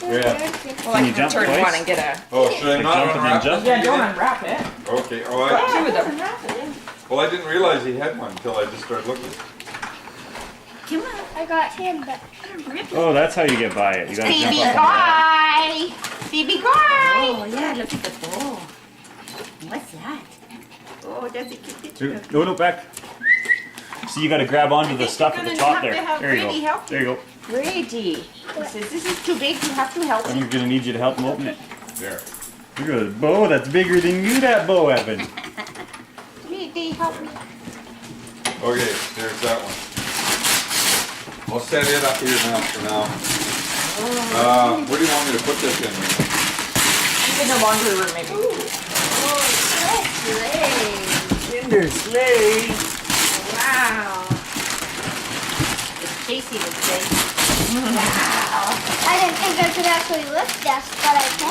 Yeah. Well, I Can you can jump turn twice? one and get a. Oh, should I Like not jump and then unwrap jump? this? Yeah, don't unwrap it. Okay. Two of them. Unwrap it, yeah. Well, I didn't realize he had one until I just started looking. Come on. I got him, but Rip it. Oh, that's how you get by it. You gotta jump Baby up on that. guy. Baby guy. Oh, yeah, look at the bowl. What's that? Oh, that's a cute picture. No, no, back. See, you gotta grab onto the think stuff you're Oh, at the gonna top have to there. have There you Brady go. help There you go. Brady. He says this is too big. You have to help I'm me. gonna need you to help him open it. There. Look at the bow. That's bigger than you, that bow, Evan. Brady, help me. Okay, there's that one. I'll set it up here now for now. Where do you want me to put this in? In the laundry room, maybe. oh, great. Kinder sleigh. Wow. It's Casey would say. I didn't think I could actually lift this, but I can.